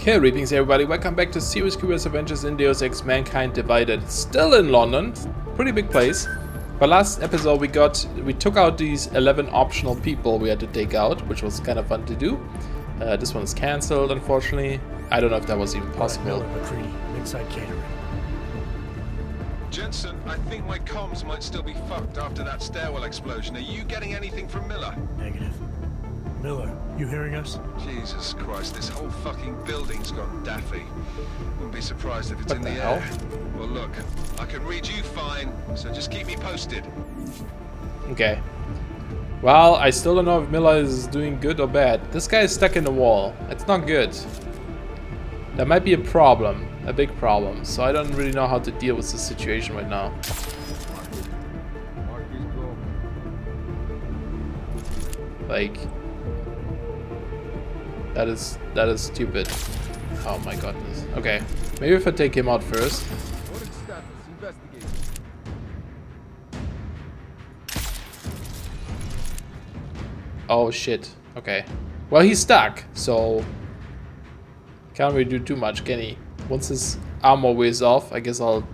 Greetings everybody, welcome back to SeriousCreeper's Adventures in Deus Ex Mankind Divded. Still in London, pretty big place. But last episode we took out these 11 optional people we had to take out, which was kind of fun to do. This one is cancelled, unfortunately. I don't know if that was even possible. Inside catering. Jensen, I think my comms might still be fucked after that stairwell explosion. Are you getting anything from Miller? Negative. Miller, you hearing us? Jesus Christ, this whole fucking building's gone daffy. Wouldn't be surprised if it's What in the the hell? air. Well look, I can read you fine, so just keep me posted. Okay. Well, I still don't know if Miller is doing good or bad. This guy is stuck in the wall. It's not good. That might be a problem. A big problem. So I don't really know how to deal with this situation right now. Like... That is stupid. Oh my goodness. Okay. Maybe if I take him out first. Oh shit. Okay. Well, he's stuck, so can't really do too much, can he? Once his armor wears off, I guess I'll...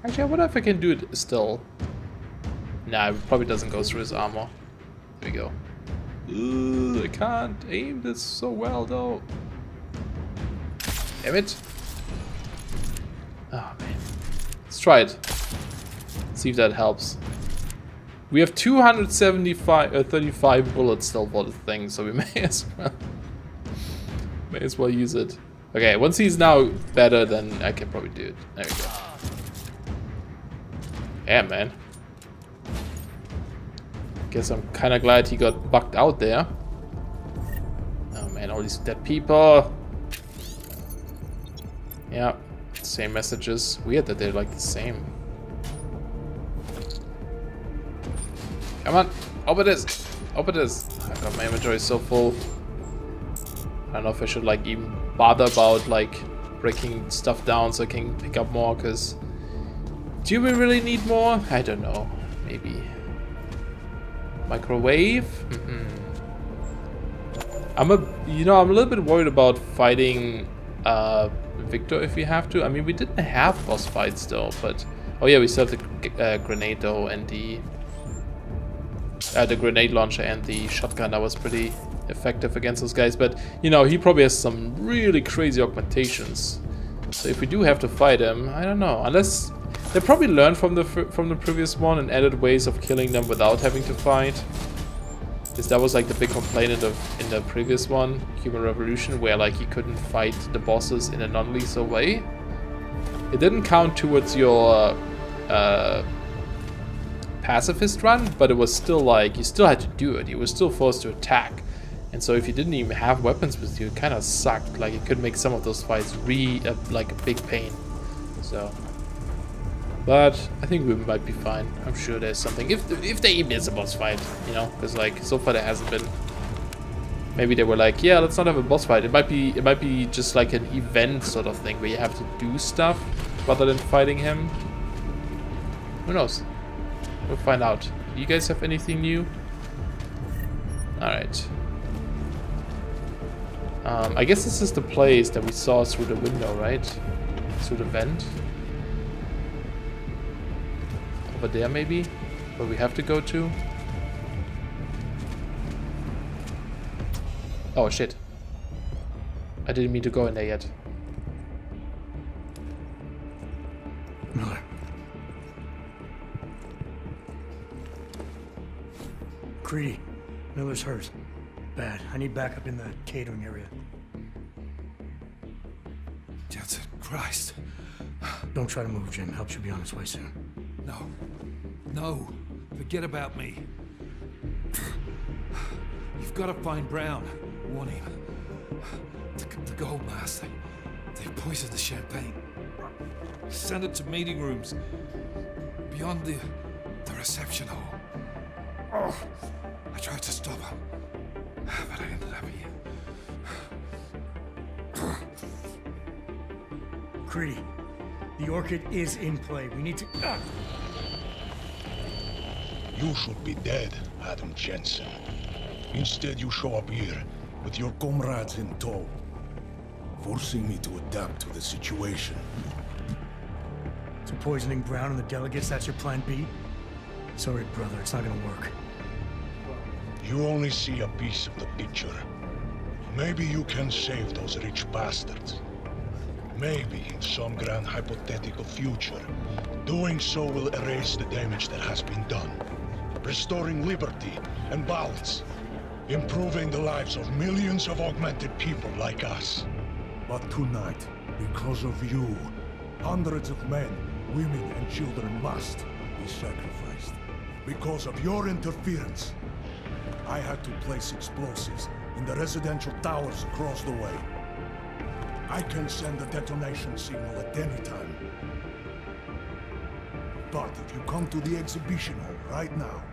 Actually, I wonder if I can do it still. Nah, it probably doesn't go through his armor. There we go. I can't aim this so well, though. Damn it. Oh, man. Let's try it. See if that helps. We have 35 bullets still for the thing, so we may as well use it. Okay, once he's now better, then I can probably do it. There we go. Yeah, man. Guess I'm kind of glad he got bucked out there. Oh man, all these dead people. Yeah, same messages. Weird that they're like the same. Come on, open this. Open this. Oh god, my inventory is so full. I don't know if I should like even bother about like breaking stuff down so I can pick up more, because do we really need more? I don't know. Maybe. Microwave? I'm a little bit worried about fighting Victor if we have to. I mean, we didn't have boss fights though, but oh yeah, we still have the grenade though, and the grenade launcher and the shotgun. That was pretty effective against those guys, but you know, he probably has some really crazy augmentations. So if we do have to fight him, I don't know, unless they probably learned from the previous one and added ways of killing them without having to fight. Because that was like the big complaint in the previous one, Human Revolution, where like you couldn't fight the bosses in a non-lethal way. It didn't count towards your pacifist run, but it was still like you still had to do it. You were still forced to attack, and so if you didn't even have weapons with you, it kind of sucked. Like it could make some of those fights like a big pain. So. But I think we might be fine. I'm sure there's something. If there even is a boss fight, you know, because like so far there hasn't been. Maybe they were like, yeah, let's not have a boss fight. It might be just like an event sort of thing where you have to do stuff rather than fighting him. Who knows? We'll find out. Do you guys have anything new? All right. I guess this is the place that we saw through the window, right? Through the vent. Over there maybe? Where we have to go to? Oh shit. I didn't mean to go in there yet. Miller. Creedy. Miller's hurt. Bad. I need backup in the catering area. Jensen, Christ. Don't try to move, Jim. Help should be on its way soon. No. Forget about me. You've got to find Brown. Warn him. The gold mask. They poisoned the champagne. Send it to meeting rooms. Beyond the reception hall. Oh, I tried to stop him. But I ended up here. Creedy. The Orchid is in play. We need to... You should be dead, Adam Jensen. Instead, you show up here with your comrades in tow. forcing me to adapt to the situation. So poisoning Brown and the delegates, that's your plan B? Sorry, brother, it's not gonna work. You only see a piece of the picture. Maybe you can save those rich bastards. Maybe in some grand hypothetical future, doing so will erase the damage that has been done, restoring liberty and balance, improving the lives of millions of augmented people like us. But tonight, because of you, hundreds of men, women and children must be sacrificed. Because of your interference, I had to place explosives in the residential towers across the way. I can send a detonation signal at any time. But if you come to the exhibition hall right now,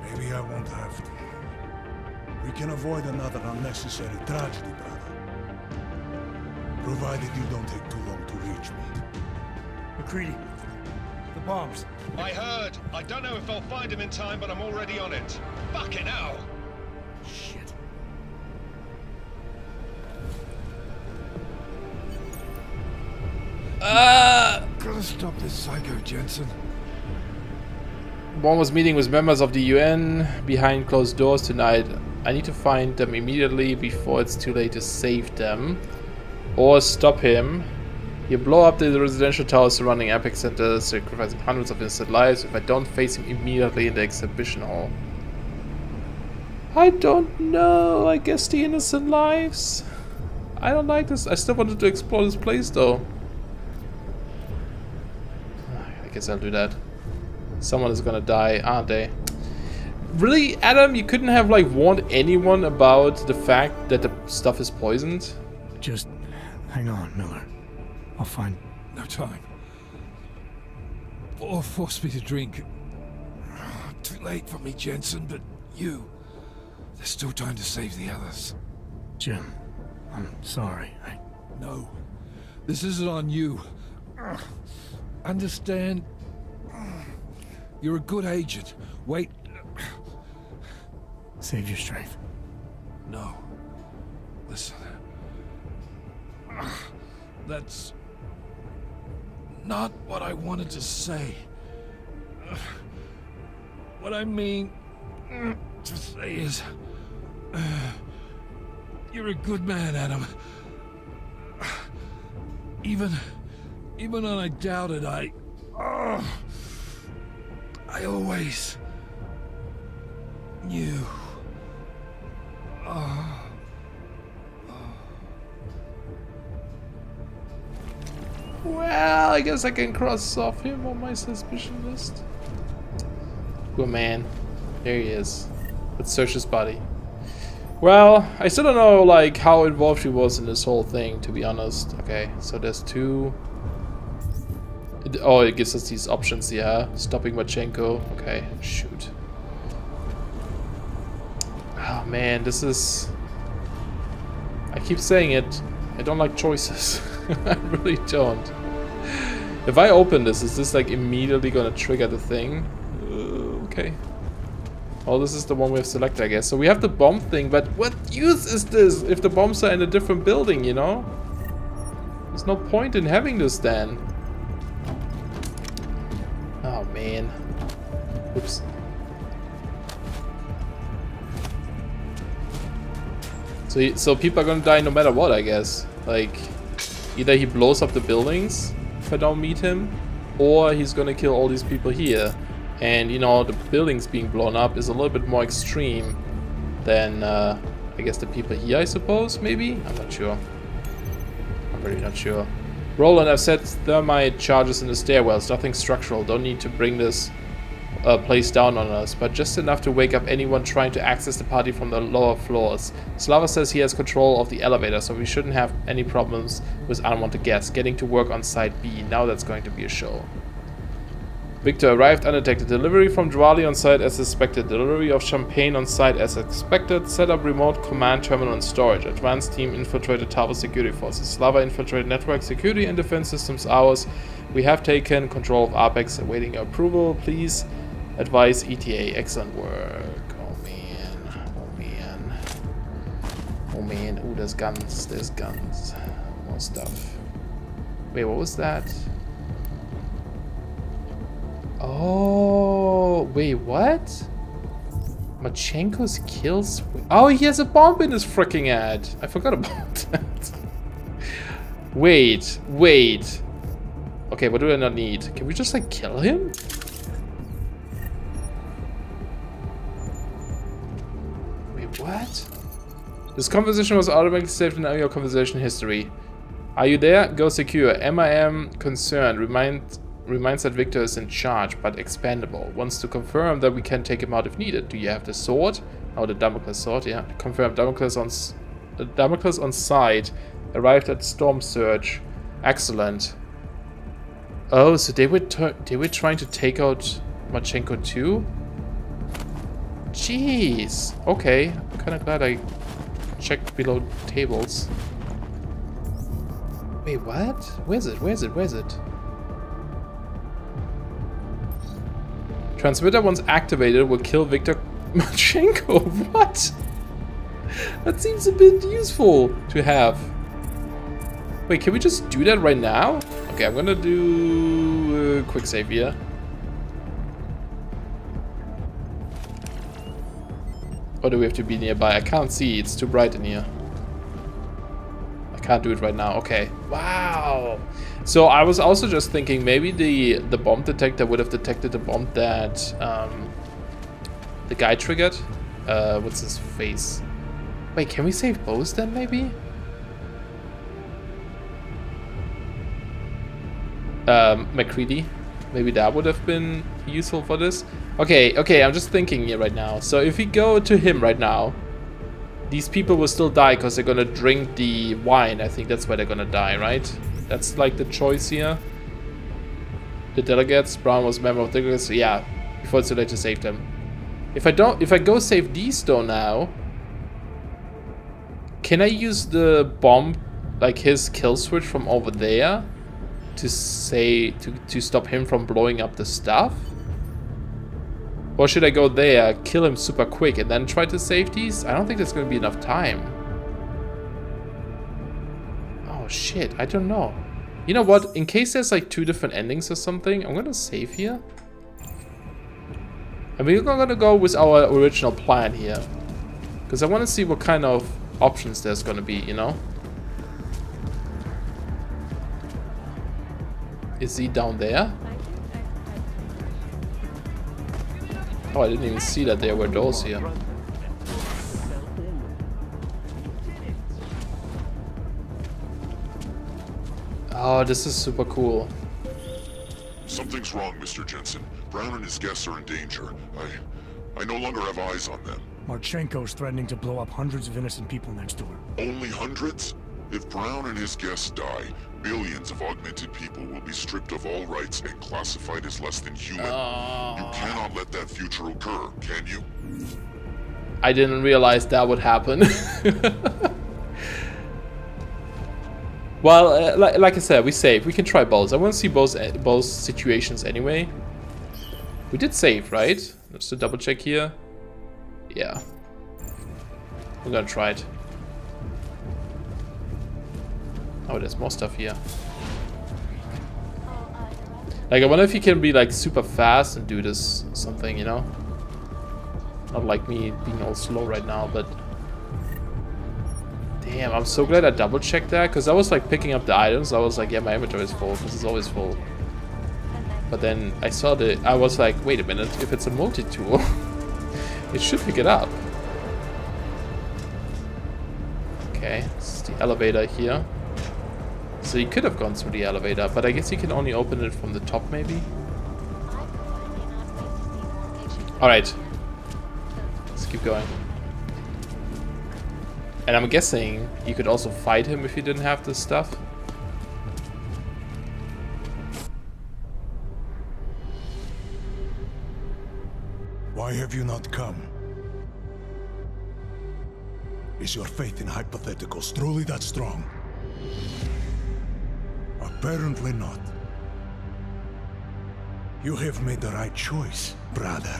maybe I won't have to. We can avoid another unnecessary tragedy, brother. Provided you don't take too long to reach me. McCready, the bombs. I heard. I don't know if I'll find him in time, but I'm already on it. Fucking hell! Shit. Gotta stop this psycho, Jensen. One was meeting with members of the UN behind closed doors tonight. I need to find them immediately before it's too late to save them. Or stop him. You blow up the residential towers surrounding Epic Center, sacrificing hundreds of innocent lives if I don't face him immediately in the exhibition hall. I don't know. I guess the innocent lives. I don't like this. I still wanted to explore this place though. I guess I'll do that. Someone is gonna die, aren't they? Really, Adam? You couldn't have like warned anyone about the fact that the stuff is poisoned? Just hang on, Miller. I'll find... No time. Or force me to drink. Too late for me, Jensen, but you... There's still time to save the others. Jim, I'm sorry. No. This isn't on you. Understand? You're a good agent. Wait. Save your strength. No. Listen. That's not what I wanted to say. What I mean to say is, you're a good man, Adam. Even when I doubted, I always knew. Well, I guess I can cross off him on my suspicion list. Good man. There he is. Let's search his body. Well, I still don't know like how involved he was in this whole thing, to be honest. Okay, so there's two. Oh, it gives us these options, yeah. Stopping Machenko. Okay, shoot. Oh man, this is... I keep saying it. I don't like choices. I really don't. If I open this, is this like immediately gonna trigger the thing? Okay. Oh, this is the one we have selected, I guess. So we have the bomb thing, but what use is this if the bombs are in a different building, you know? There's no point in having this then. Oh man. Oops. So people are gonna die no matter what, I guess. Like, either he blows up the buildings if I don't meet him, or he's gonna kill all these people here. And, you know, the buildings being blown up is a little bit more extreme than, I guess, the people here, I suppose, maybe? I'm not sure. I'm really not sure. Roland, I've set thermite charges in the stairwells. Nothing structural. Don't need to bring this place down on us, but just enough to wake up anyone trying to access the party from the lower floors. Slava says he has control of the elevator, so we shouldn't have any problems with unwanted guests. Getting to work on Site B. Now that's going to be a show. Victor arrived undetected. Delivery from Dwali on site as suspected. Delivery of champagne on site as expected. Set up remote command terminal and storage. Advanced team infiltrated Tower security forces. Slava infiltrated network security and defense systems hours. We have taken control of Apex, awaiting your approval. Please advise ETA. Excellent work. Oh man. Oh man. Oh man. Ooh, there's guns. There's guns. More stuff. Wait, what was that? Oh, wait, what? Machenko's kill switch. Oh, he has a bomb in his freaking head. I forgot about that. Wait. Okay, what do I not need? Can we just like kill him? Wait, what? This conversation was automatically saved in your conversation history. Are you there? Go secure. MIM concerned. Reminds that Victor is in charge, but expendable. Wants to confirm that we can take him out if needed. Do you have the sword? Oh, the Damocles sword, yeah. Confirm. Damocles on site. Arrived at Storm Surge. Excellent. Oh, so they were trying to take out Machenko too? Jeez. Okay. I'm kind of glad I checked below tables. Wait, what? Where's it? Transmitter once activated will kill Victor Machenko. What? That seems a bit useful to have. Wait, can we just do that right now? Okay, I'm gonna do a quick save here. Or do we have to be nearby? I can't see. It's too bright in here. I can't do it right now. Okay. Wow. So I was also just thinking maybe the bomb detector would have detected the bomb that the guy triggered. What's his face? Wait, can we save both then maybe? McCready. Maybe that would have been useful for this. Okay, I'm just thinking here right now. So if we go to him right now, these people will still die because they're gonna drink the wine. I think that's why they're gonna die, right? That's like the choice here. The delegates. Brown was a member of the delegates. Yeah, before it's too late to save them. If I go save these though now, can I use the bomb, like his kill switch from over there, to stop him from blowing up the stuff? Or should I go there, kill him super quick, and then try to save these? I don't think there's gonna be enough time. Oh shit, I don't know. You know what? In case there's like 2 different endings or something, I'm gonna save here. And we're gonna go with our original plan here. Because I want to see what kind of options there's gonna be, you know? Is he down there? Oh, I didn't even see that there were doors here. Oh, this is super cool. Something's wrong, Mr. Jensen. Brown and his guests are in danger. I no longer have eyes on them. Marchenko's threatening to blow up hundreds of innocent people next door. Only hundreds? If Brown and his guests die, billions of augmented people will be stripped of all rights and classified as less than human. You cannot let that future occur, can you? I didn't realize that would happen. Well, like I said, we save. We can try both. I want to see both situations anyway. We did save, right? Just to double check here. Yeah. We're gonna try it. Oh, there's more stuff here. Like, I wonder if you can be like super fast and do this something, you know? Not like me being all slow right now, but... Damn, I'm so glad I double checked that, because I was like picking up the items. I was like, yeah, my inventory is full, because it's always full. But then I saw I was like, wait a minute, if it's a multi-tool, it should pick it up. Okay, it's the elevator here. So you could have gone through the elevator, but I guess you can only open it from the top, maybe? Alright. Let's keep going. And I'm guessing you could also fight him if you didn't have this stuff. Why have you not come? Is your faith in hypotheticals truly that strong? Apparently not. You have made the right choice, brother.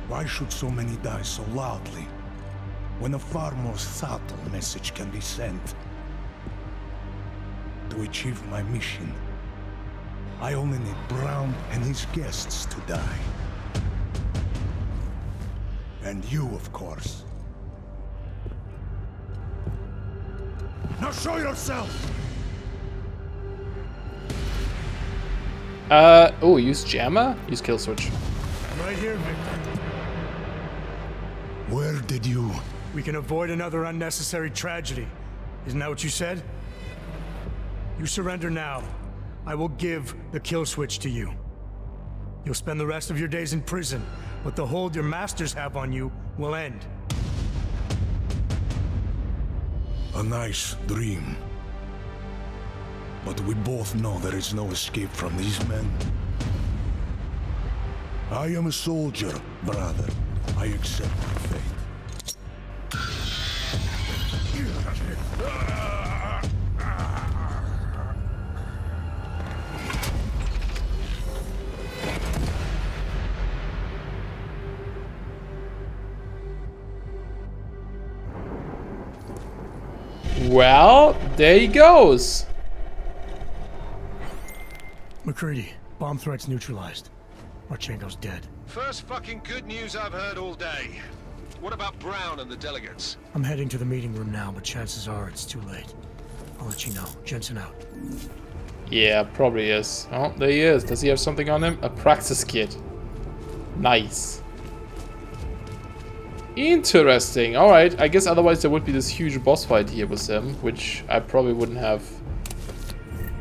Why should so many die so loudly? when a far more subtle message can be sent. To achieve my mission, I only need Brown and his guests to die. And you, of course. Now show yourself! Oh, use jammer? Use kill switch. Right here, Victor. Where did you... We can avoid another unnecessary tragedy. Isn't that what you said? You surrender now. I will give the kill switch to you. You'll spend the rest of your days in prison, but the hold your masters have on you will end. A nice dream. But we both know there is no escape from these men. I am a soldier, brother. I accept my fate. Well, there he goes. McCready, bomb threat's neutralized. Marchenko's dead. First fucking good news I've heard all day. What about Brown and the delegates? I'm heading to the meeting room now, but chances are it's too late. I'll let you know. Jensen out. Yeah, probably is. Oh, there he is. Does he have something on him? A practice kit. Nice. Interesting. Alright, I guess otherwise there would be this huge boss fight here with him, which I probably wouldn't have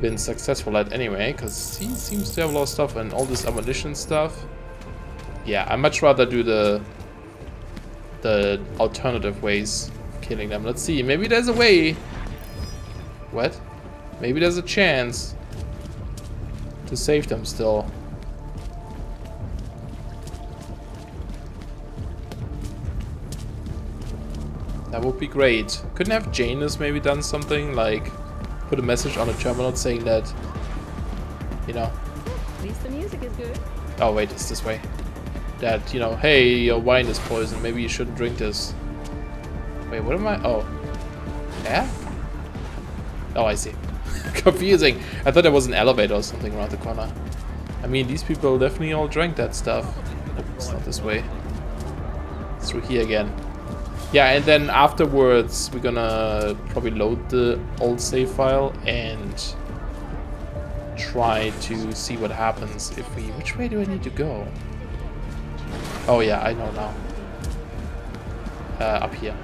been successful at anyway, because he seems to have a lot of stuff and all this ammunition stuff. Yeah, I'd much rather do the alternative ways of killing them. Let's see, maybe there's a way. What? Maybe there's a chance to save them still. That would be great. Couldn't have Janus maybe done something like put a message on a terminal saying that, you know. At least the music is good. Oh wait, it's this way. That, you know, hey, your wine is poison. Maybe you shouldn't drink this. Wait, what am I? Oh, yeah. Oh, I see. Confusing. I thought there was an elevator or something around the corner. I mean, these people definitely all drank that stuff. Nope, it's not this way. It's through here again. Yeah, and then afterwards we're gonna probably load the old save file and try to see what happens if we... Which way do I need to go? Oh yeah, I know now. Up here.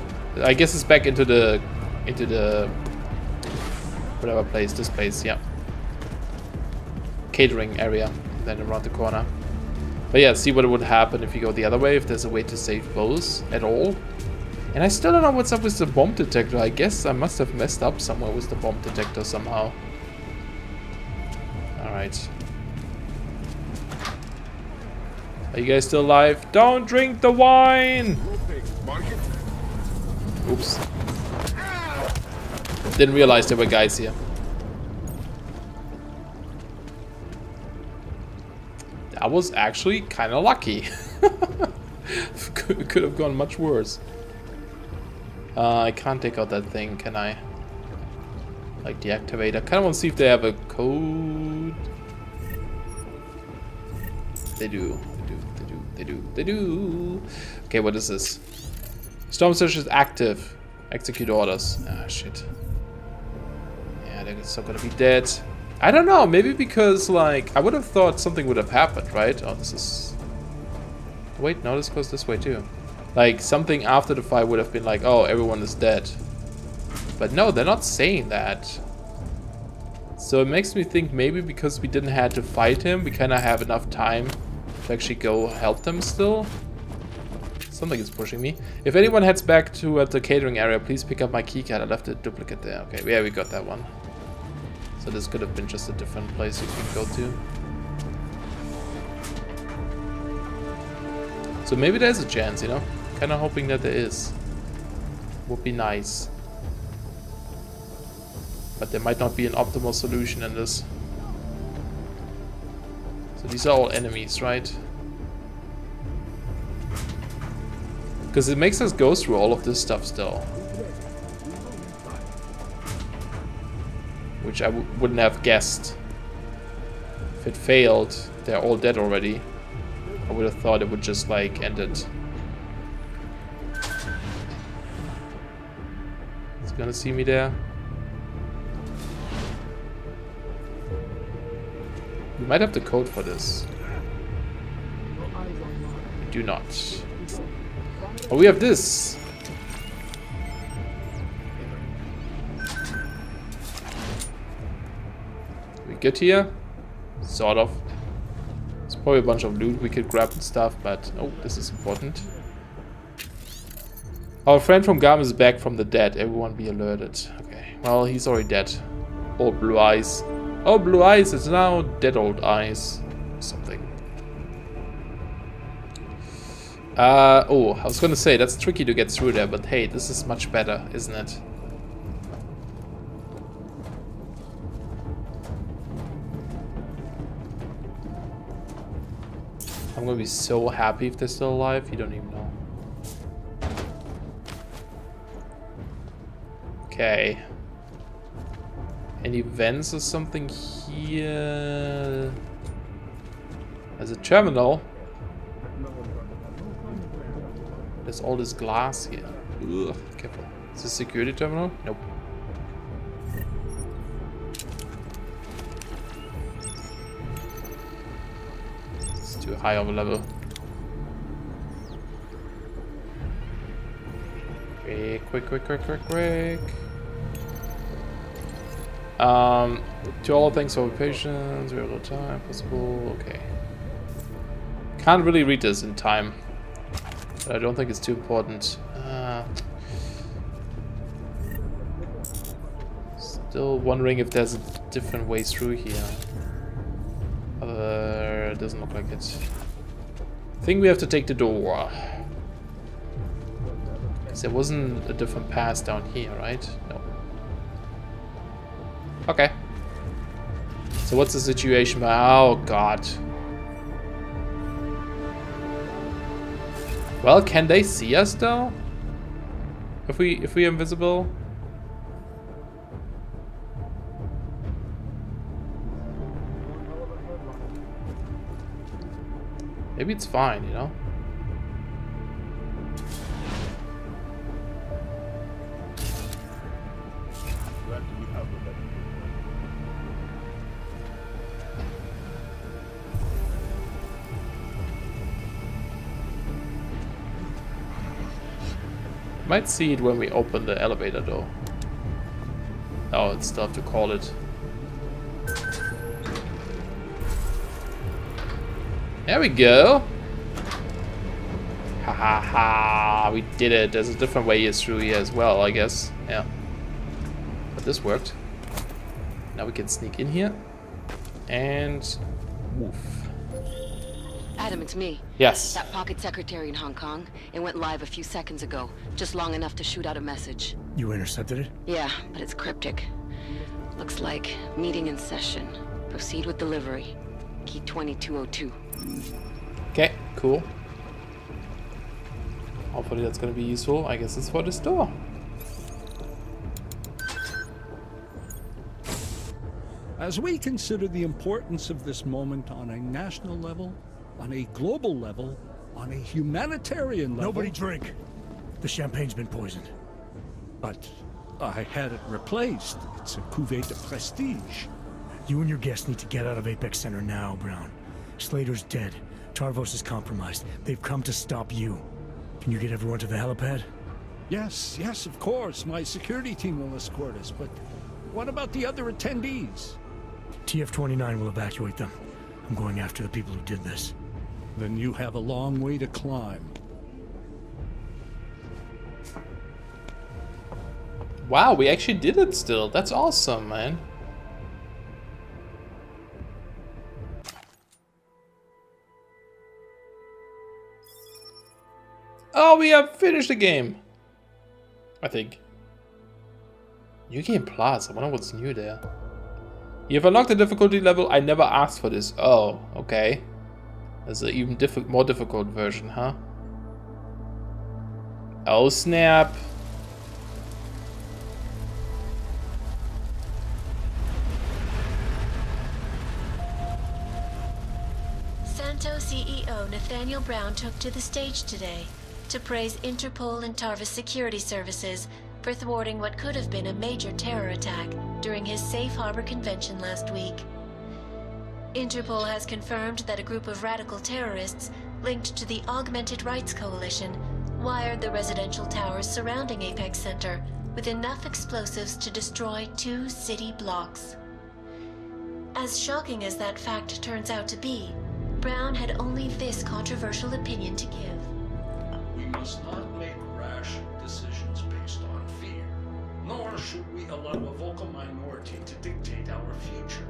I guess it's back into the whatever place, this place, yeah. Catering area, then around the corner. But yeah, see what would happen if you go the other way, if there's a way to save both at all. And I still don't know what's up with the bomb detector. I guess I must have messed up somewhere with the bomb detector somehow. Alright. Are you guys still alive? Don't drink the wine! Oops. Didn't realize there were guys here. That was actually kind of lucky. Could have gone much worse. I can't take out that thing, can I? Like deactivate. I kind of want to see if they have a code. They do. They do. Okay, what is this? Storm Surge is active. Execute orders. Ah, shit. Yeah, they're still gonna be dead. I don't know. Maybe because, like, I would have thought something would have happened, right? Oh, this is... Wait, no, this goes this way too. Like, something after the fight would have been like, oh, everyone is dead. But no, they're not saying that. So it makes me think maybe because we didn't have to fight him, we kind of have enough time to actually go help them still. Something is pushing me. If anyone heads back to the catering area, please pick up my keycard. I left a duplicate there. Okay, yeah, we got that one. So this could have been just a different place you can go to. So maybe there's a chance, you know? Kind of hoping that there is. Would be nice. But there might not be an optimal solution in this. So these are all enemies, right? Because it makes us go through all of this stuff still. Which I wouldn't have guessed. If it failed, they're all dead already. I would have thought it would just like end it. It's gonna see me there. We might have the code for this. We do not. Oh, we have this. We good here? Sort of. There's probably a bunch of loot we could grab and stuff, but oh, this is important. Our friend from Garm is back from the dead. Everyone be alerted. Okay. Well, he's already dead. Old blue eyes. Oh, blue eyes is now dead old eyes. Something. Oh, I was gonna say, that's tricky to get through there, but hey, this is much better, isn't it? I'm gonna be so happy if they're still alive, you don't even know. Okay. Any vents or something here? There's a terminal. There's all this glass here. Ugh, careful. Is this a security terminal? Nope. It's too high of a level. Quick. To all thanks for patience, real time, possible, okay. Can't really read this in time. But I don't think it's too important. Still wondering if there's a different way through here. It doesn't look like it. I think we have to take the door. Because there wasn't a different path down here, right? No. Okay. So what's the situation? Oh god. Well, can they see us though? If we're invisible? Maybe it's fine, you know? Might see it when we open the elevator door. Oh, it's still have to call it. There we go. Ha ha ha, we did it. There's a different way through here as well, I guess. Yeah. But this worked. Now we can sneak in here. And woof. Adam, it's me. Yes. That pocket secretary in Hong Kong. It went live a few seconds ago. Just long enough to shoot out a message. You intercepted it? Yeah, but it's cryptic. Looks like meeting in session. Proceed with delivery. Key 2202. Okay, cool. Hopefully that's gonna be useful. I guess it's for this door. As we consider the importance of this moment on a national level, on a global level, on a humanitarian level... Nobody drink! The champagne's been poisoned. But I had it replaced. It's a cuvée de prestige. You and your guests need to get out of Apex Center now, Brown. Slater's dead. Tarvos is compromised. They've come to stop you. Can you get everyone to the helipad? Yes, of course. My security team will escort us, but what about the other attendees? TF-29 will evacuate them. I'm going after the people who did this. Then you have a long way to climb. Wow, we actually did it still. That's awesome, man. Oh, we have finished the game. I think. New Game Plus. I wonder what's new there. You've unlocked the difficulty level. I never asked for this. Oh, okay. There's an even more difficult version, huh? Oh snap. Santo CEO Nathaniel Brown took to the stage today to praise Interpol and Tarvis security services for thwarting what could have been a major terror attack during his safe harbor convention last week. Interpol has confirmed that a group of radical terrorists linked to the Augmented Rights Coalition wired the residential towers surrounding Apex Center with enough explosives to destroy 2 city blocks. As shocking as that fact turns out to be, Brown had only this controversial opinion to give. We must not make rash decisions based on fear, nor should we allow a vocal minority to dictate our future.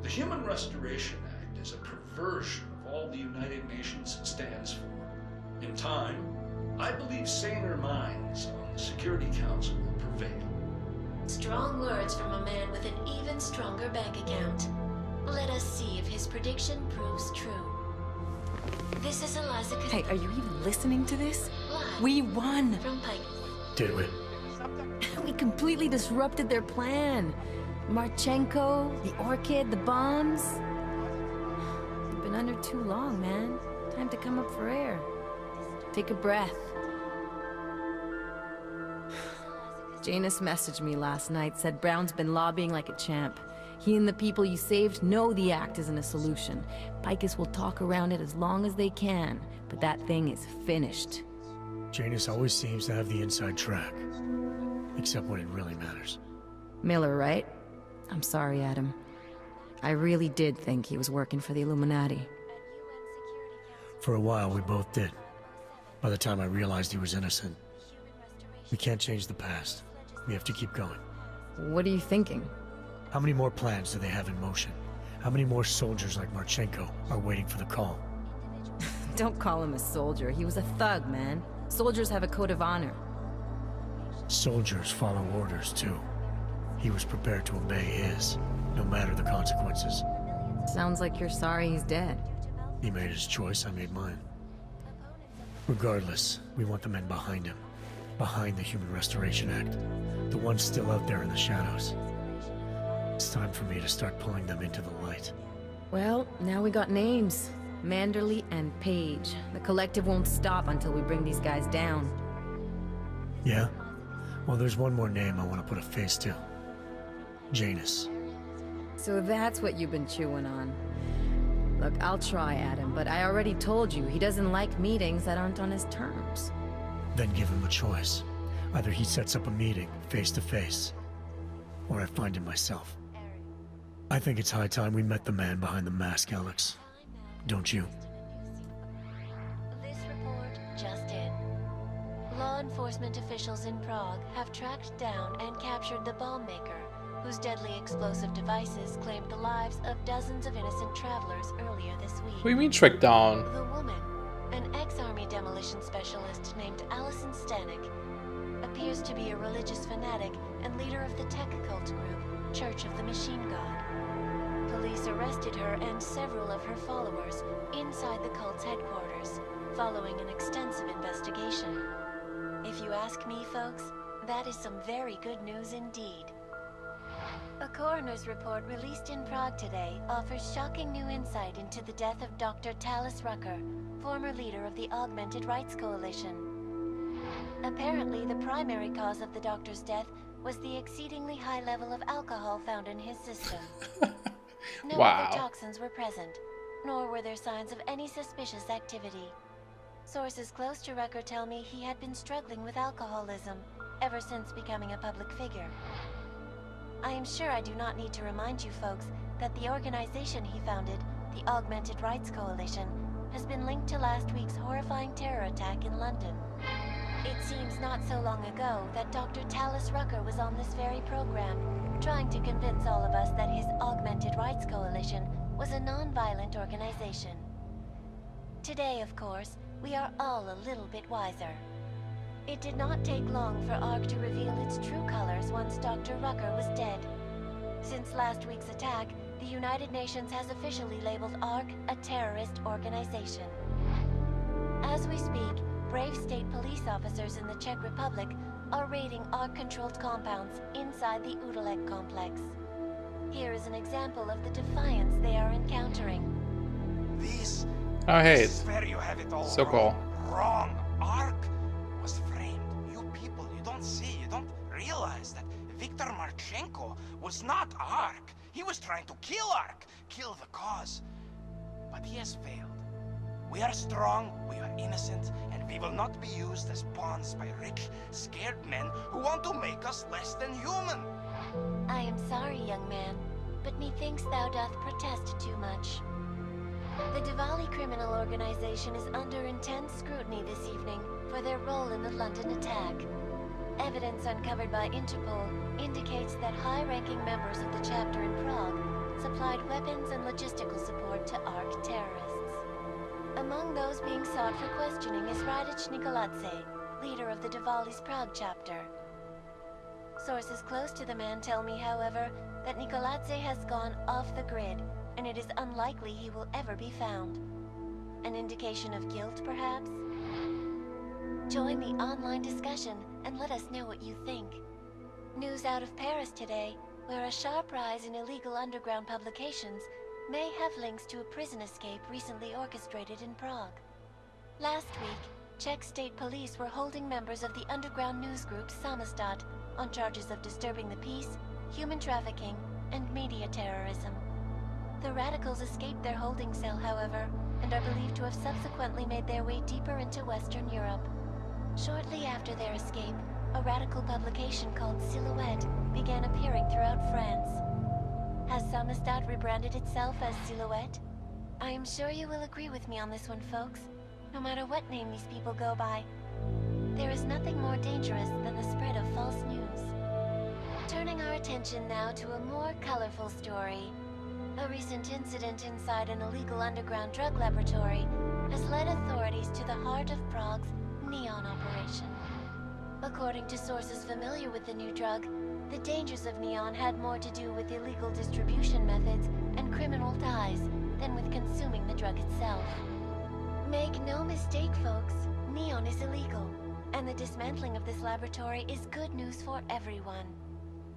The Human Restoration Act is a perversion of all the United Nations stands for. In time, I believe saner minds on the Security Council will prevail. Strong words from a man with an even stronger bank account. Let us see if his prediction proves true. This is Eliza. Hey, are you even listening to this? Live We won! from Pike. Did we? We completely disrupted their plan. Marchenko, the orchid, the bombs. You've been under too long, man. Time to come up for air. Take a breath. Janus messaged me last night, said Brown's been lobbying like a champ. He and the people you saved know the act isn't a solution. Picus will talk around it as long as they can, but that thing is finished. Janus always seems to have the inside track. Except when it really matters. Miller, right? I'm sorry, Adam. I really did think he was working for the Illuminati. For a while, we both did. By the time I realized he was innocent. We can't change the past. We have to keep going. What are you thinking? How many more plans do they have in motion? How many more soldiers like Marchenko are waiting for the call? Don't call him a soldier. He was a thug, man. Soldiers have a code of honor. Soldiers follow orders, too. He was prepared to obey his, no matter the consequences. Sounds like you're sorry he's dead. He made his choice, I made mine. Regardless, we want the men behind him. Behind the Human Restoration Act. The ones still out there in the shadows. It's time for me to start pulling them into the light. Well, now we got names. Manderley and Page. The collective won't stop until we bring these guys down. Yeah? Well, there's one more name I want to put a face to. Janus. So that's what you've been chewing on. Look, I'll try, Adam, but I already told you he doesn't like meetings that aren't on his terms. Then give him a choice. Either he sets up a meeting, face to face, or I find him myself. I think it's high time we met the man behind the mask, Alex. Don't you? This report just in. Law enforcement officials in Prague have tracked down and captured the bomb maker, whose deadly explosive devices claimed the lives of dozens of innocent travelers earlier this week. What do you mean track down? The woman, an ex-army demolition specialist named Allison Stanek, appears to be a religious fanatic and leader of the tech cult group, Church of the Machine God. Police arrested her and several of her followers inside the cult's headquarters, following an extensive investigation. If you ask me, folks, that is some very good news indeed. A coroner's report released in Prague today offers shocking new insight into the death of Dr. Talis Rucker, former leader of the Augmented Rights Coalition. Apparently, the primary cause of the doctor's death was the exceedingly high level of alcohol found in his system. No other toxins were present, nor were there signs of any suspicious activity. Sources close to Rucker tell me he had been struggling with alcoholism ever since becoming a public figure. I am sure I do not need to remind you folks that the organization he founded, the Augmented Rights Coalition, has been linked to last week's horrifying terror attack in London. It seems not so long ago that Dr. Talis Rucker was on this very program, trying to convince all of us that his Augmented Rights Coalition was a non-violent organization. Today, of course, we are all a little bit wiser. It did not take long for ARC to reveal its true colors once Dr. Rucker was dead. Since last week's attack, the United Nations has officially labeled ARC a terrorist organization. As we speak, brave state police officers in the Czech Republic are raiding ARC-controlled compounds inside the Udalek complex. Here is an example of the defiance they are encountering. This Oh, hey, is where you have it all so wrong. cool. Wrong. Ark was framed. You people, you don't see, you don't realize that Viktor Marchenko was not Ark. He was trying to kill Ark, kill the cause. But he has failed. We are strong, we are innocent, and we will not be used as pawns by rich, scared men who want to make us less than human. I am sorry, young man, but methinks thou doth protest too much. The Diwali criminal organization is under intense scrutiny this evening for their role in the London attack. Evidence uncovered by Interpol indicates that high-ranking members of the chapter in Prague supplied weapons and logistical support to ARC terrorists. Among those being sought for questioning is Radich Nikoladze, leader of the Diwali's Prague chapter. Sources close to the man tell me, however, that Nikoladze has gone off the grid, and it is unlikely he will ever be found. An indication of guilt, perhaps? Join the online discussion and let us know what you think. News out of Paris today, where a sharp rise in illegal underground publications may have links to a prison escape recently orchestrated in Prague. Last week, Czech state police were holding members of the underground news group Samizdat on charges of disturbing the peace, human trafficking, and media terrorism. The radicals escaped their holding cell, however, and are believed to have subsequently made their way deeper into Western Europe. Shortly after their escape, a radical publication called Silhouette began appearing throughout France. Has Samizdat rebranded itself as Silhouette? I am sure you will agree with me on this one, folks. No matter what name these people go by, there is nothing more dangerous than the spread of false news. Turning our attention now to a more colorful story. A recent incident inside an illegal underground drug laboratory has led authorities to the heart of Prague's Neon operation. According to sources familiar with the new drug, the dangers of Neon had more to do with illegal distribution methods and criminal ties than with consuming the drug itself. Make no mistake, folks, Neon is illegal, and the dismantling of this laboratory is good news for everyone.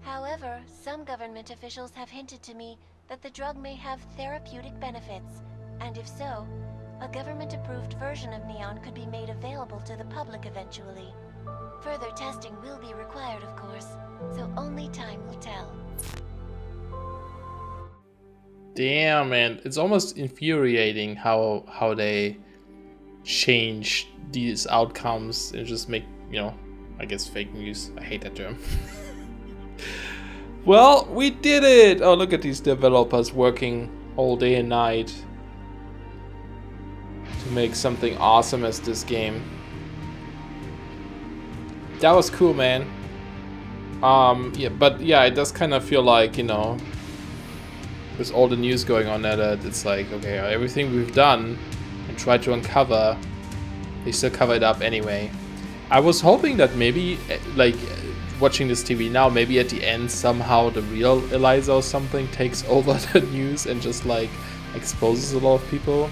However, some government officials have hinted to me that the drug may have therapeutic benefits, and if so, a government-approved version of Neon could be made available to the public eventually. Further testing will be required, of course, so only time will tell. Damn, man, it's almost infuriating how they change these outcomes and just make, you know, I guess fake news. I hate that term. Well, we did it! Oh, look at these developers working all day and night to make something awesome as this game. That was cool, man. Yeah, but yeah, it does kind of feel like, you know, with all the news going on that it's like, okay, everything we've done and tried to uncover, they still cover it up anyway. I was hoping that maybe, like, watching this TV now, maybe at the end somehow the real Eliza or something takes over the news and just like exposes a lot of people,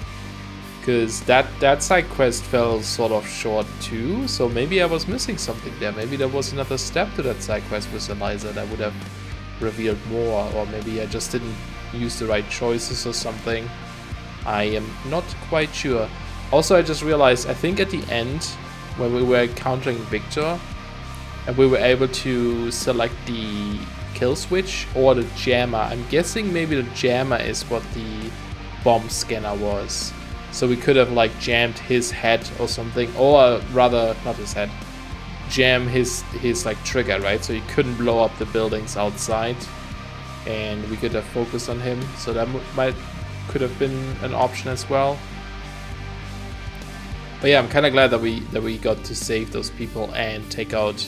because that side quest fell sort of short too, so maybe I was missing something there. Maybe there was another step to that side quest with Eliza that would have revealed more, or maybe I just didn't use the right choices or something. I am not quite sure. Also, I just realized, I think at the end when we were encountering Victor and we were able to select the kill switch or the jammer. I'm guessing maybe the jammer is what the bomb scanner was. So we could have like jammed his head or something, or rather not his head, jam his like trigger, right? So he couldn't blow up the buildings outside, and we could have focused on him. So that could have been an option as well. But yeah, I'm kind of glad that we got to save those people and take out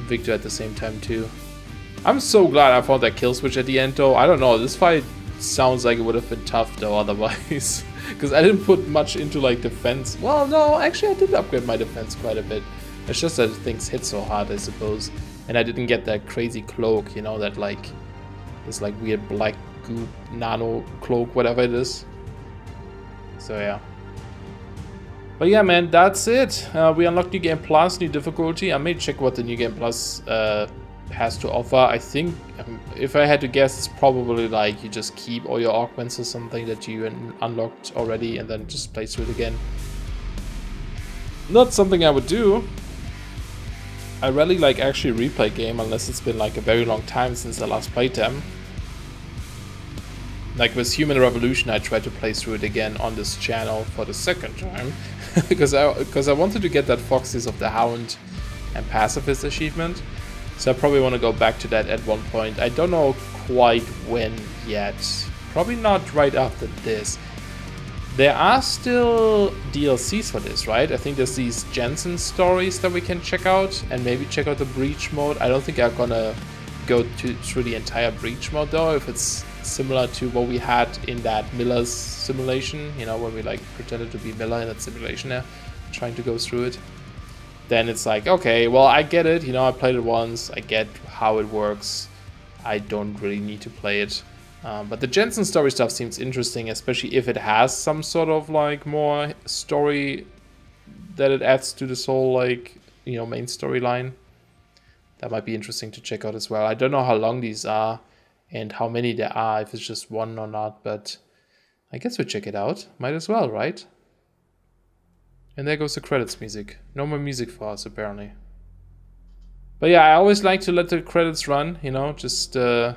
Victor at the same time too. I'm so glad I found that kill switch at the end though. I don't know, this fight sounds like it would have been tough though otherwise. Because I didn't put much into like defense. Well, no, actually I did upgrade my defense quite a bit. It's just that things hit so hard, I suppose. And I didn't get that crazy cloak, you know, that like this like weird black goop nano cloak, whatever it is. So yeah. But yeah, man, that's it. We unlocked New Game Plus, new difficulty. I may check what the New Game Plus has to offer. I think, if I had to guess, it's probably like you just keep all your augments or something that you unlocked already and then just play through it again. Not something I would do. I rarely like actually replay game unless it's been like a very long time since I last played them. Like with Human Revolution, I tried to play through it again on this channel for the second time because I wanted to get that Foxes of the Hound and Pacifist achievement. So I probably want to go back to that at one point. I don't know quite when yet. Probably not right after this. There are still DLCs for this, right? I think there's these Jensen stories that we can check out and maybe check out the Breach mode. I don't think I'm gonna go through the entire Breach mode though, if it's similar to what we had in that Miller's simulation, you know, when we like pretended to be Miller in that simulation there, trying to go through it. Then it's like, okay, well, I get it, you know, I played it once, I get how it works, I don't really need to play it. But the Jensen story stuff seems interesting, especially if it has some sort of like more story that it adds to this whole like, you know, main storyline. That might be interesting to check out as well. I don't know how long these are and how many there are, if it's just one or not, but I guess we check it out. Might as well, right? And there goes the credits music. No more music for us, apparently. But yeah, I always like to let the credits run, you know, just, you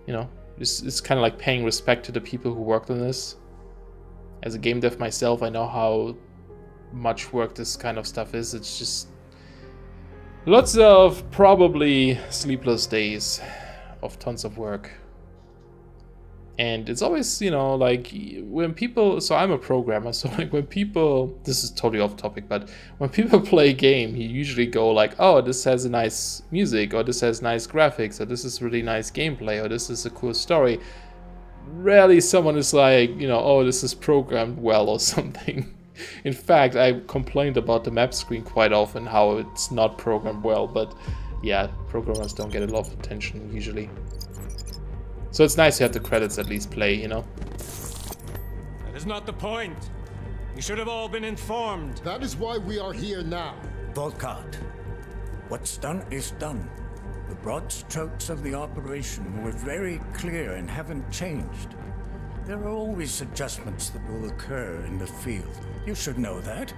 know, it's kind of like paying respect to the people who worked on this. As a game dev myself, I know how much work this kind of stuff is. It's just lots of probably sleepless days of tons of work. And it's always, you know, like when people, so I'm a programmer, so like when people, this is totally off topic, but when people play a game, you usually go like, oh, this has a nice music, or this has nice graphics, or this is really nice gameplay, or this is a cool story. Rarely someone is like, you know, oh, this is programmed well or something. In fact, I complained about the map screen quite often, how it's not programmed well, but yeah, programmers don't get a lot of attention usually. So it's nice to have the credits at least play, you know? That is not the point. You should have all been informed. That is why we are here now. Volkart, what's done is done. The broad strokes of the operation were very clear and haven't changed. There are always adjustments that will occur in the field. You should know that.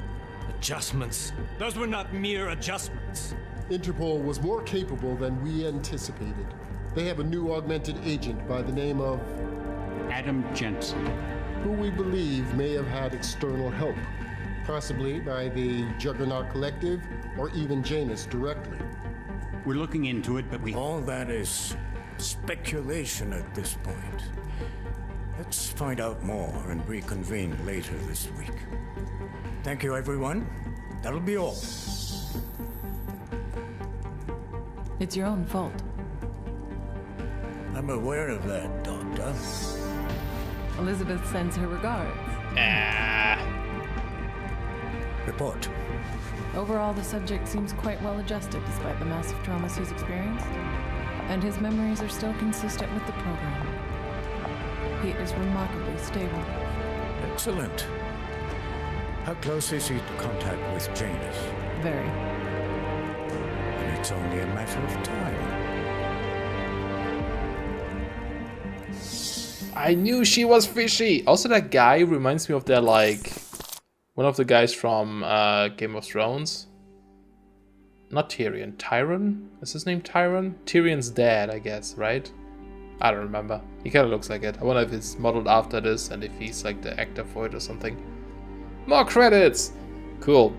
Adjustments? Those were not mere adjustments. Interpol was more capable than we anticipated. They have a new augmented agent by the name of Adam Jensen, who we believe may have had external help, possibly by the Juggernaut Collective or even Janus directly. We're looking into it, but all that is speculation at this point. Let's find out more and reconvene later this week. Thank you, everyone. That'll be all. It's your own fault. I'm aware of that, Doctor. Elizabeth sends her regards. Report. Overall, the subject seems quite well adjusted despite the massive traumas he's experienced, and his memories are still consistent with the program. He is remarkably stable. Excellent. How close is he to contact with Janus? Very. And it's only a matter of time. I knew she was fishy. Also, that guy reminds me of that, like, one of the guys from Game of Thrones. Not Tyrion. Tyron? Is his name Tyron? Tyrion's dad, I guess, right? I don't remember. He kind of looks like it. I wonder if it's modeled after this and if he's like the actor for it or something. More credits! Cool.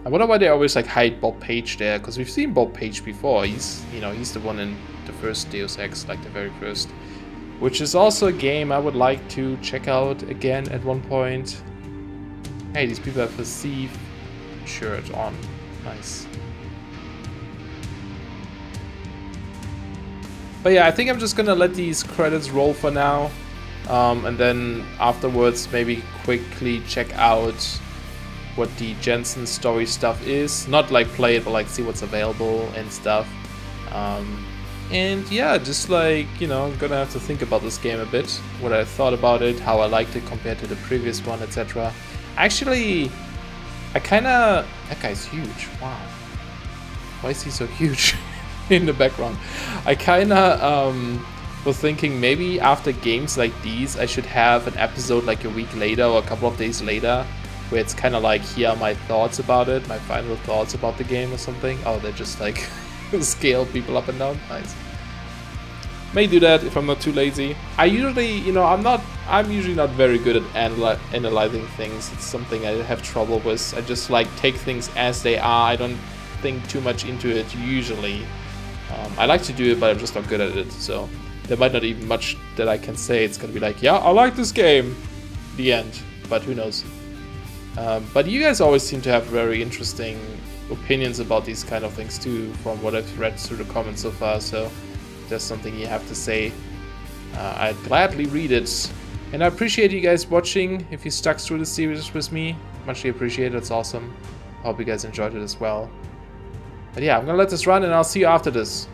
I wonder why they always like hide Bob Page there, because we've seen Bob Page before. He's, you know, he's the one in the first Deus Ex, like the very first. Which is also a game I would like to check out again at one point. Hey, these people have a thief shirt on. Nice. But yeah, I think I'm just gonna let these credits roll for now. And then afterwards maybe quickly check out what the Jensen story stuff is. Not like play it, but like see what's available and stuff. And yeah, just like, you know, I'm gonna have to think about this game a bit. What I thought about it, how I liked it compared to the previous one, etc. Actually, I kinda... That guy's huge. Wow. Why is he so huge in the background? I kinda was thinking maybe after games like these, I should have an episode like a week later or a couple of days later, where it's kind of like, here are my thoughts about it, my final thoughts about the game or something. Oh, they just like scale people up and down. Nice. May do that if I'm not too lazy. I usually, you know, I'm usually not very good at analyzing things. It's something I have trouble with. I just like take things as they are. I don't think too much into it usually. I like to do it, but I'm just not good at it. So there might not even much that I can say. It's gonna be like, yeah, I like this game. The end. But who knows? But you guys always seem to have very interesting opinions about these kind of things too, from what I've read through the comments so far. So if there's something you have to say, I'd gladly read it. And I appreciate you guys watching. If you stuck through the series with me, muchly appreciated. It's awesome. I hope you guys enjoyed it as well. But yeah, I'm gonna let this run and I'll see you after this.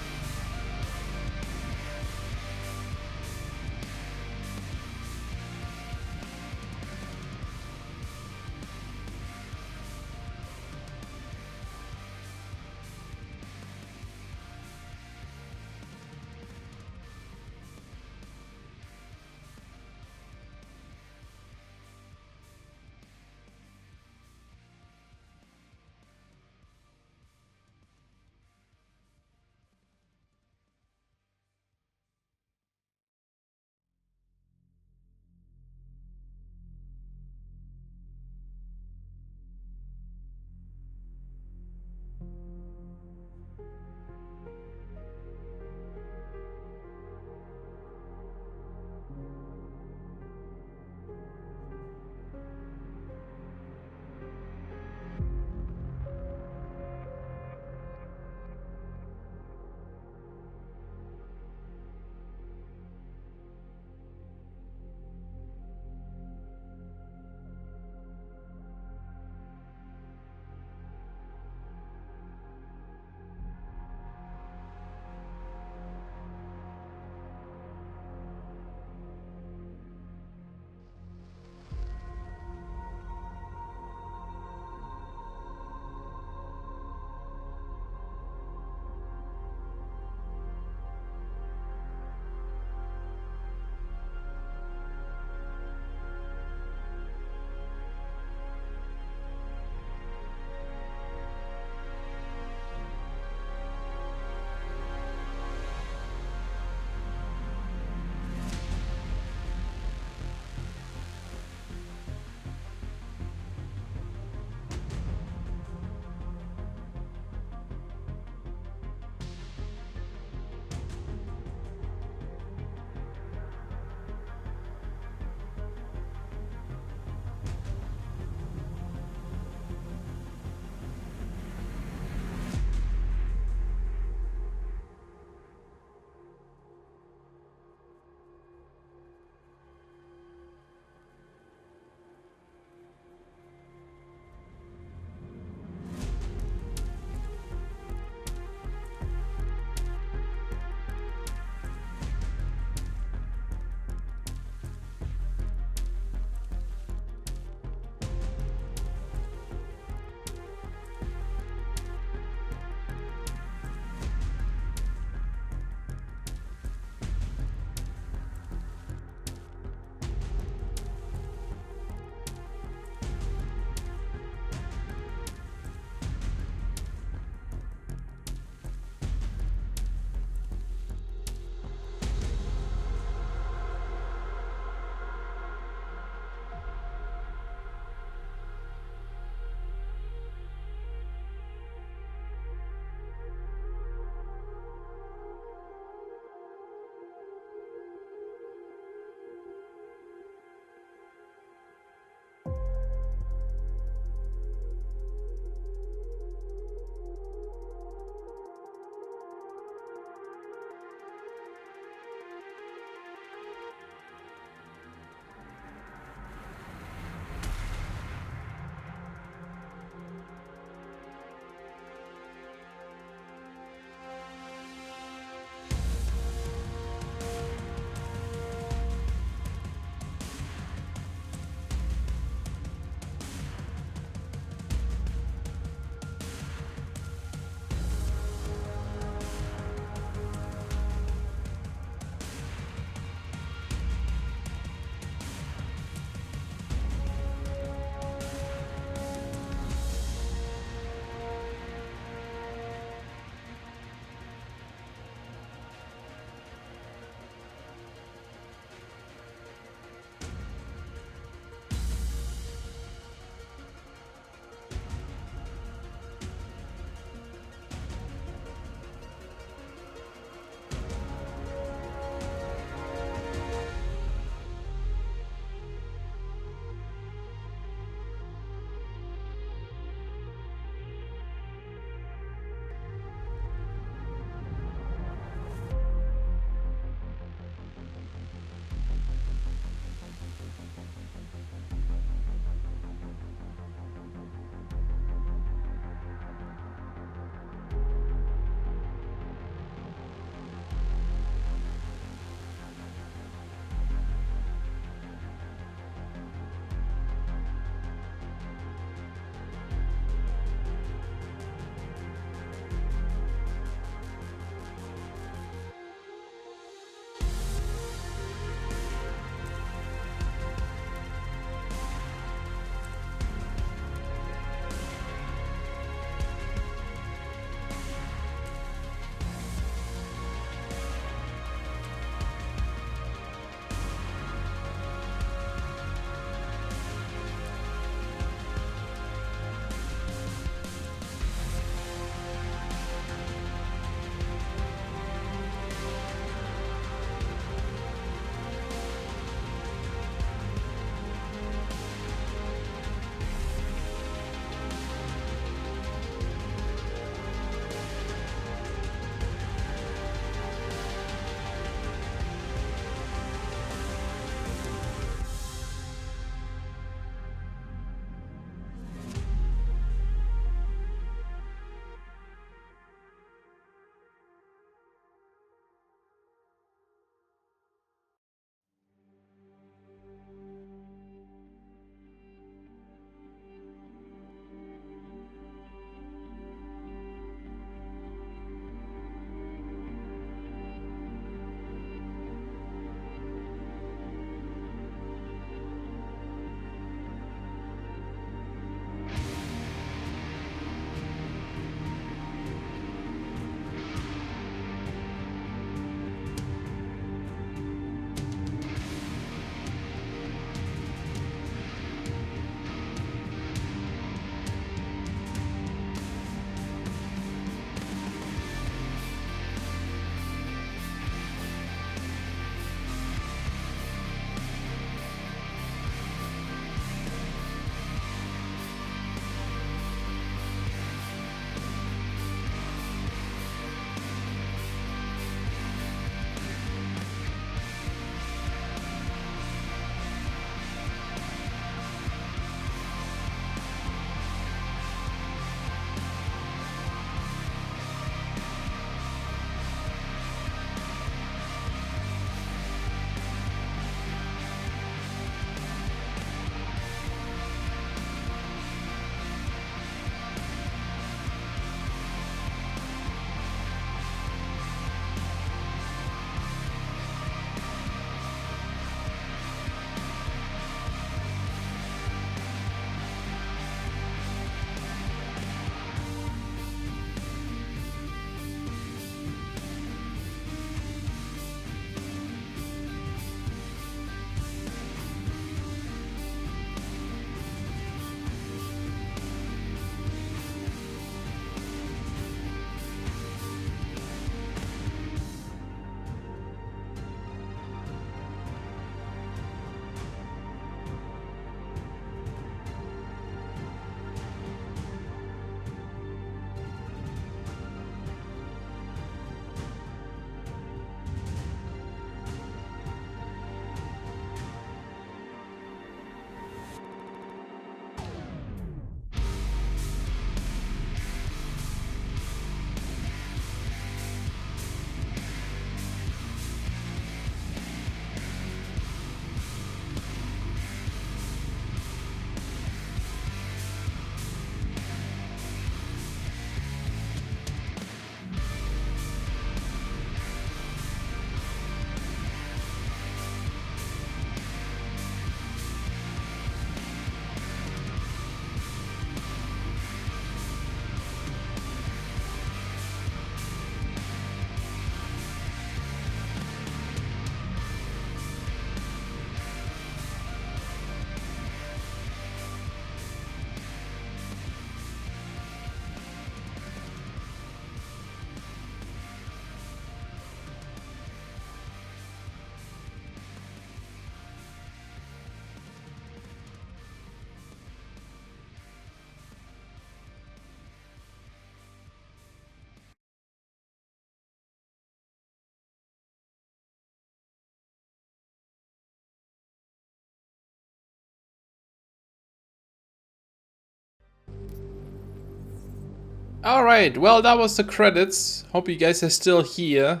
Alright, well, that was the credits. Hope you guys are still here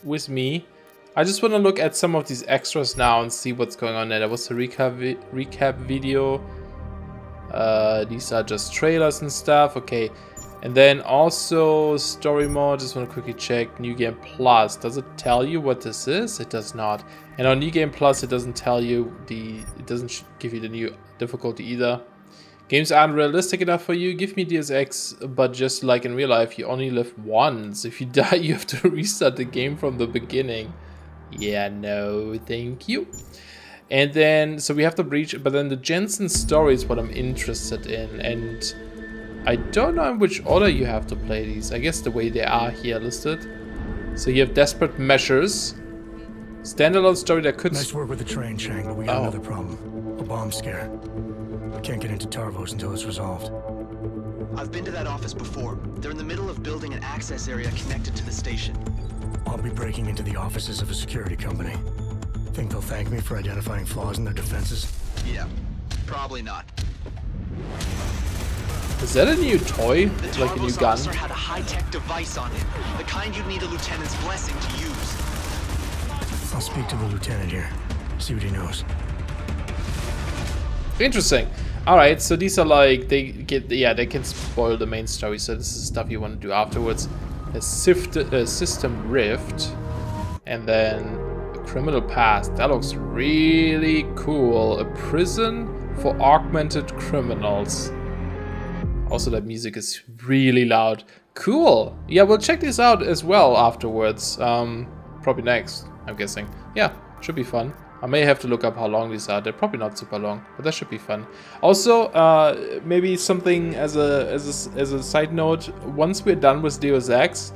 with me. I just want to look at some of these extras now and see what's going on there. That was the recap video. These are just trailers and stuff. Okay. And then also story mode. Just want to quickly check New Game Plus. Does it tell you what this is? It does not. And on New Game Plus, it doesn't tell you it doesn't give you the new difficulty either. Games aren't realistic enough for you. Give me Deus Ex, but just like in real life, you only live once. If you die, you have to restart the game from the beginning. Yeah, no, thank you. And then, so we have the Breach, but then the Jensen story is what I'm interested in. And I don't know in which order you have to play these. I guess the way they are here listed. So you have Desperate Measures. Standalone story that could... Nice work with the train, Chang, but we got another problem. A bomb scare. Can't get into Tarvos until it's resolved. I've been to that office before. They're in the middle of building an access area connected to the station. I'll be breaking into the offices of a security company. Think they'll thank me for identifying flaws in their defenses? Yeah, probably not. Is that a new toy? The Like a new Tarvos gun? officer had a high-tech device on it. The kind you'd need a lieutenant's blessing to use. I'll speak to the lieutenant here. See what he knows. Interesting. Alright, so these are like, they can spoil the main story, so this is stuff you want to do afterwards. A system rift, and then a criminal past. That looks really cool. A prison for augmented criminals. Also, that music is really loud. Cool. Yeah, we'll check this out as well afterwards. Probably next, I'm guessing. Yeah, should be fun. I may have to look up how long these are. They're probably not super long, but that should be fun. Also, maybe something as a side note. Once we're done with Deus Ex,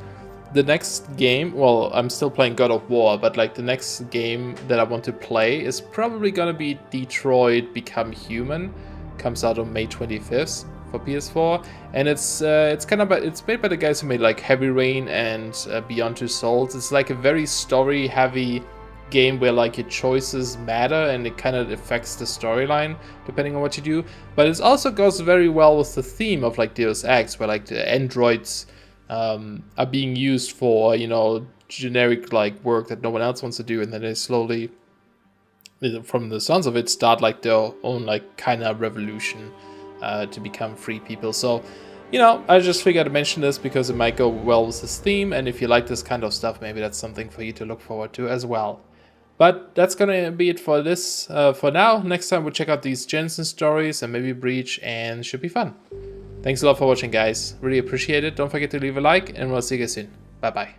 the next game, well, I'm still playing God of War, but like the next game that I want to play is probably gonna be Detroit Become Human. Comes out on May 25th for PS4, and it's made by the guys who made like Heavy Rain and Beyond Two Souls. It's like a very story heavy game where like your choices matter and it kind of affects the storyline depending on what you do, but it also goes very well with the theme of like Deus Ex, where like the androids are being used for, you know, generic like work that no one else wants to do, and then they slowly, from the sounds of it, start like their own like kind of revolution to become free people. So, you know, I just figured to mention this because it might go well with this theme, and if you like this kind of stuff, maybe that's something for you to look forward to as well. But that's gonna be it for this for now. Next time we'll check out these Jensen stories and maybe Breach, and should be fun. Thanks a lot for watching, guys. Really appreciate it. Don't forget to leave a like, and we'll see you guys soon. Bye bye.